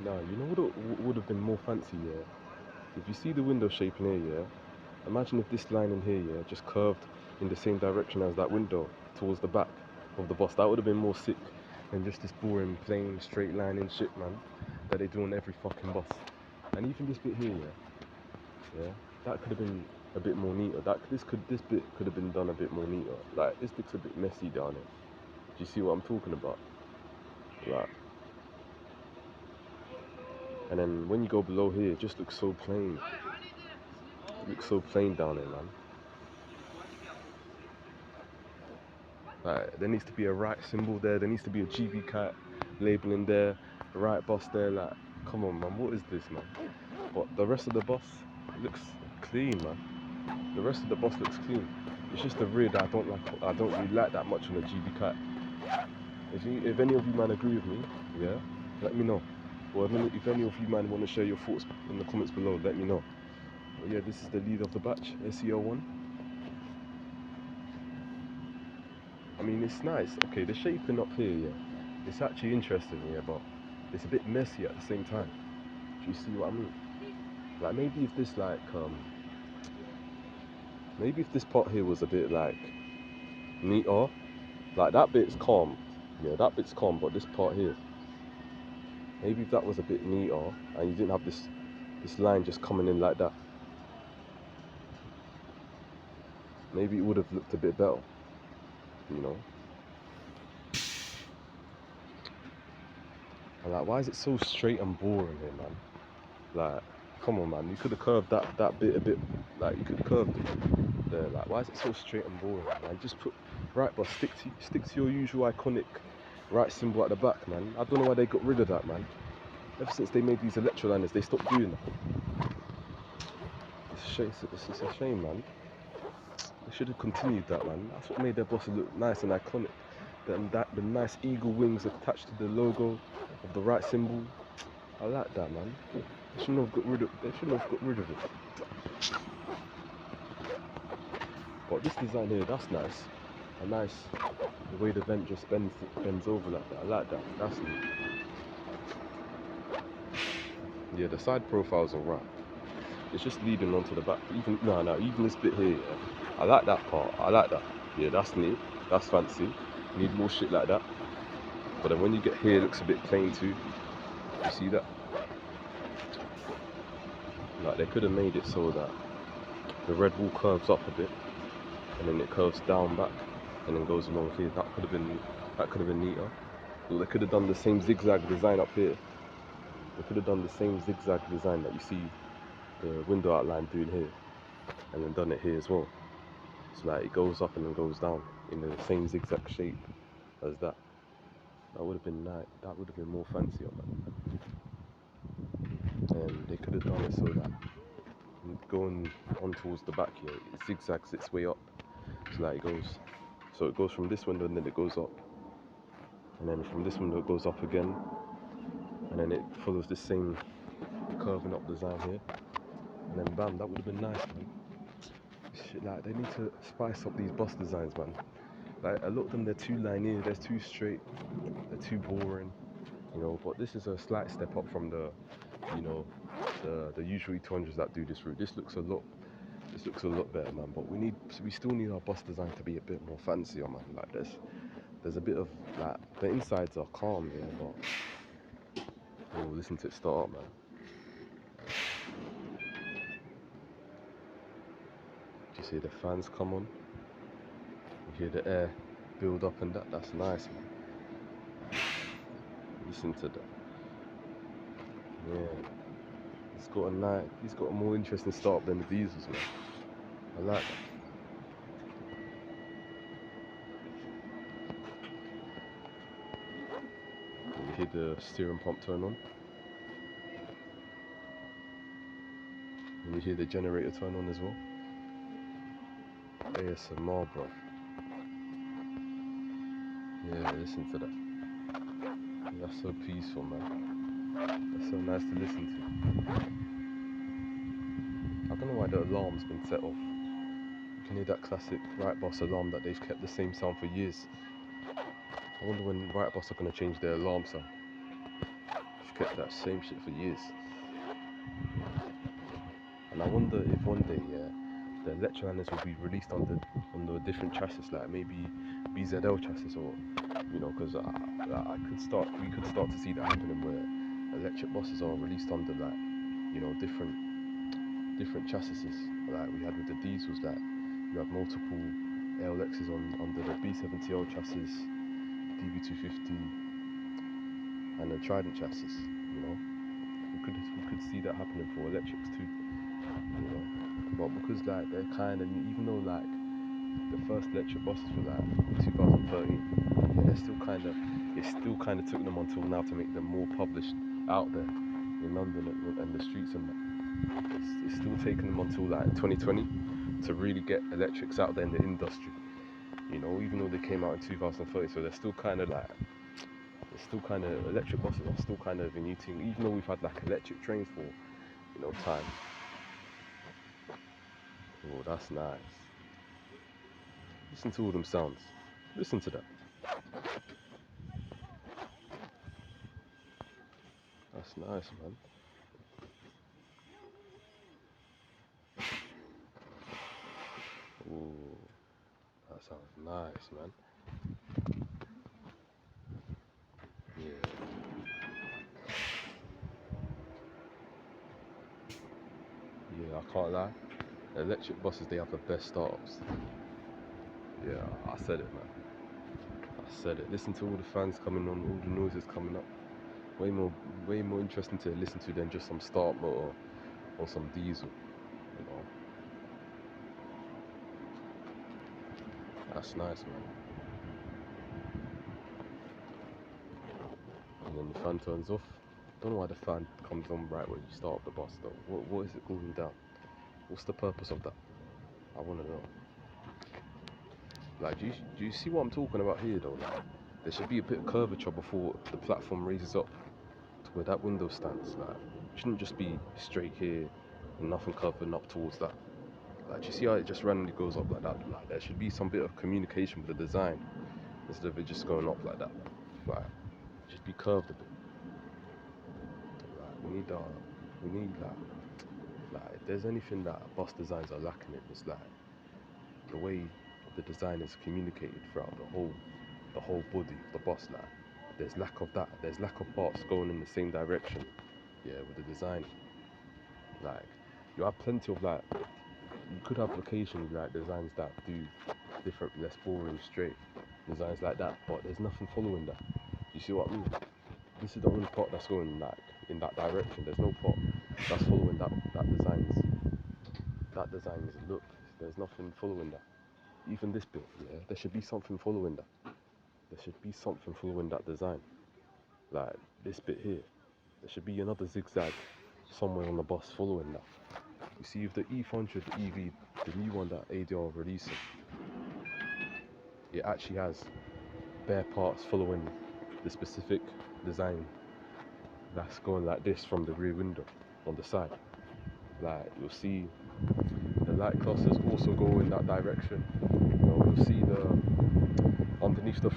Now, you know what would have been more fancy, yeah? If you see the window shape in here, yeah? Imagine if this line in here, yeah, just curved in the same direction as that window towards the back of the bus. That would have been more sick than just this boring, plain, straight line and shit, man, that they do on every fucking bus. And even this bit here, yeah, that could have been a bit more neater. This bit could have been done a bit more neater. Like, this bit's a bit messy down here. Do you see what I'm talking about? Like, and then when you go below here, it just looks so plain. It looks so plain down here, man. Like, there needs to be a right symbol there. There needs to be a GB Kite labeling there, a Wrightbus there. Like, come on, man, what is this, man? But the rest of the bus looks clean, man. The rest of the bus looks clean. It's just the rear that I don't like. I don't really like that much on a GB Kite. If any of you man agree with me, yeah, let me know. Or if any of you man want to share your thoughts in the comments below, let me know. But yeah, this is the lead of the batch, SEO1. I mean, it's nice. Okay, the shaping up here, yeah, it's actually interesting, yeah, but it's a bit messy at the same time. Do you see what I mean? Like, maybe if this part here was a bit like neater, like that bit's calm, yeah, that bit's calm, but this part here, maybe if that was a bit neater and you didn't have this line just coming in like that, maybe it would have looked a bit better, you know. And like, why is it so straight and boring here, man? Like, come on, man, you could have curved that bit a bit, like, you could have curved it there. Like, why is it so straight and boring, man? Just put right, but stick to your usual iconic right symbol at the back, man. I don't know why they got rid of that, man. Ever since they made these Electroliners, they stopped doing that. It's a shame, it's a shame, man. They should have continued that, man. That's what made their bus look nice and iconic. The nice eagle wings attached to the logo of the right symbol. I like that, man. They shouldn't have got rid of it. But this design here, that's nice. The way the vent just bends over like that. I like that. That's neat. Yeah, the side profile's alright. It's just leading onto the back. Even this bit here, yeah, I like that part. I like that. Yeah, that's neat. That's fancy. Need more shit like that. But then when you get here, it looks a bit plain too. You see that? Like, they could have made it so that the red wall curves up a bit, and then it curves down back, and then goes along here. That could have been neater. Or they could have done the same zigzag design up here. They could have done the same zigzag design that you see the window outline doing here, and then done it here as well. So like, it goes up and then goes down in the same zigzag shape as that. That would have been nice. That would have been more fancier, man. And they could have done it so that going on towards the back here, it zigzags its way up. So like, it goes from this window and then it goes up, and then from this window it goes up again, and then it follows the same curving up design here, and then bam, that would have been nice, man. Shit, like, they need to spice up these bus designs, man. Like, a lot of them, they're too linear, they're too straight, they're too boring, you know. But this is a slight step up from you know, the usual 200s that do this route. This looks a lot better, man. But we still need our bus design to be a bit more fancier, man. Like, there's a bit of, like, the insides are calm, yeah, but oh, listen to it start up, man. Do you see the fans come on? You hear the air build up, and that's nice, man. Listen to that. Yeah. He's got a more interesting start than the diesels, man. I like that. You hear the steering pump turn on, and you hear the generator turn on as well. ASMR, bro. Yeah, listen to that. That's so peaceful, man. That's so nice to listen to. I don't know why the alarm's been set off. You can hear that classic Wrightbus alarm that they've kept the same sound for years. I wonder when Wrightbus are going to change their alarm sound. kept that same shit for years. And I wonder if one day, the Electroliners will be released under a different chassis, like maybe BZL chassis, or because we could start to see that happening where electric buses are released under like different chassis, like we had with the diesels. Like you have multiple ALXs under the B70L chassis, DB250, and the Trident chassis. We could see that happening for electrics too. But because like they're kind of, even though like the first electric buses were like 2013, they're still kind of took them until now to make them more published out there in London and the streets and that. It's still taking them until like 2020 to really get electrics out there in the industry. Even though they came out in 2030, so they're still kind of electric buses are still kind of a new thing, even though we've had like electric trains for time. Oh, that's nice. Listen to all them sounds. Listen to that. That's nice, man. Ooh, that sounds nice, man. Yeah. Yeah, I can't lie. Electric buses, they have the best startups. Yeah, I said it, man. I said it. Listen to all the fans coming on, all the noises coming up. Way more interesting to listen to than just some start motor or some diesel. That's nice, man. And then the fan turns off. Don't know why the fan comes on right when you start up the bus though. What is it cooling down? What's the purpose of that? I want to know. Like, do you see what I'm talking about here though? Like, there should be a bit of curvature before the platform raises up to where that window stands. Like, it shouldn't just be straight here and nothing curving up towards that. Like, do you see how it just randomly goes up like that? Like, there should be some bit of communication with the design instead of it just going up like that. Like, just be curved a bit. Like, we need like if there's anything that bus designs are lacking in, it's like the way the design is communicated throughout the whole body of the bus. Like, there's lack of that. There's lack of parts going in the same direction. Yeah, with the design. Like, you have plenty of like, you could have occasionally like designs that do different, less boring, straight designs like that, but there's nothing following that. You see what I mean? This is the only part that's going like in that direction. There's no part that's following that design's look. There's nothing following that. Even this bit, yeah, there should be something following that. There should be something following that design. Like this bit here, there should be another zigzag somewhere on the bus following that. You see, with the E400 EV, the new one that ADR releasing, it actually has bare parts following the specific design that's going like this from the rear window on the side. Like, you'll see the light clusters also go in that direction. You'll see underneath the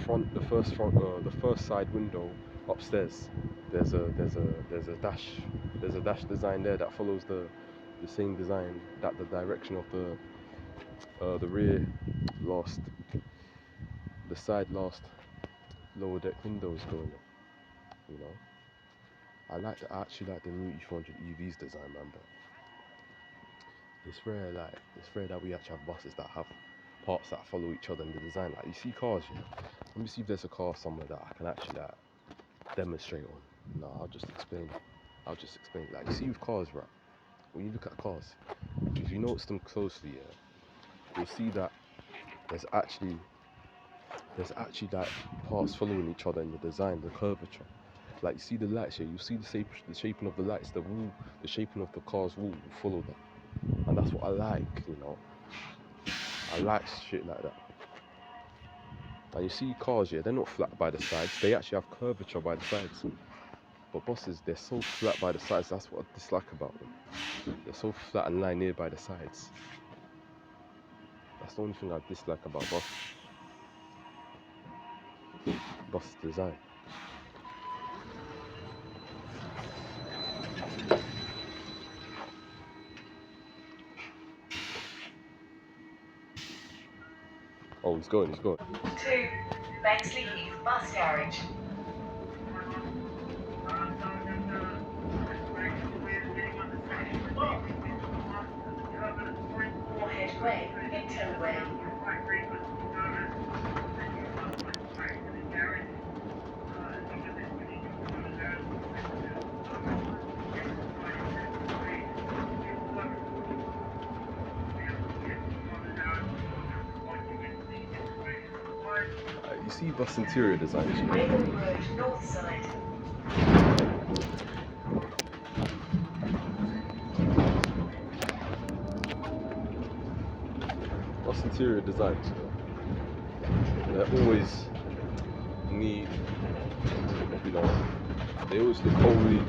first side window upstairs. There's a dash design there that follows the same design that the direction of the rear last, the side last lower deck windows going in. I actually like the new E400 EV's design, man. But it's rare that we actually have buses that have parts that follow each other in the design. Like, you see cars, yeah. Let me see if there's a car somewhere that I can actually demonstrate on. No, I'll just explain. Like, you see with cars, right? When you look at cars, if you notice them closely, yeah, you'll see that there's actually like parts following each other in the design, the curvature. Like, you see the lights here, you see the shaping of the lights, the shaping of the car's wall will follow that. And that's what I like, I like shit like that. And you see cars, yeah, they're not flat by the sides, they actually have curvature by the sides. But buses, they're so flat by the sides, that's what I dislike about them. They're so flat and linear by the sides. That's the only thing I dislike about bus design. Oh, he's going. 2 Bexley Heath Bus Garage. Warhead Way, Victor Way. You see bus interior designs, you know? Raven Road, North Side. Bus interior designs, you know? They're always neat, you know, they always look homely.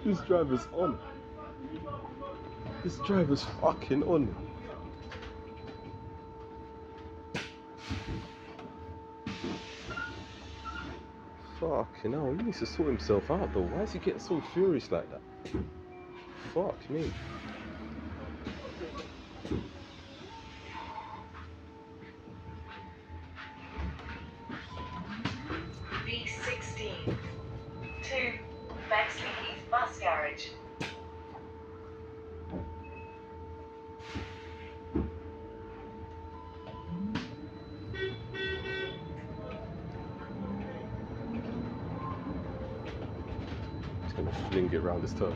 This driver's on. This driver's fucking on. Fucking hell, he needs to sort himself out though. Why is he getting so furious like that? Fuck me. B16 2 Bexley Heath Bus Garage. He's gonna fling it round his turn.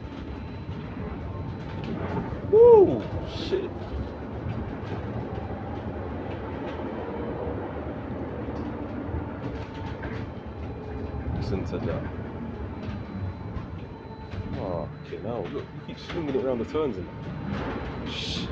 Woo! Shit. Listen to that. Fucking hell, look, he keeps flinging it around the turns and that. Shit.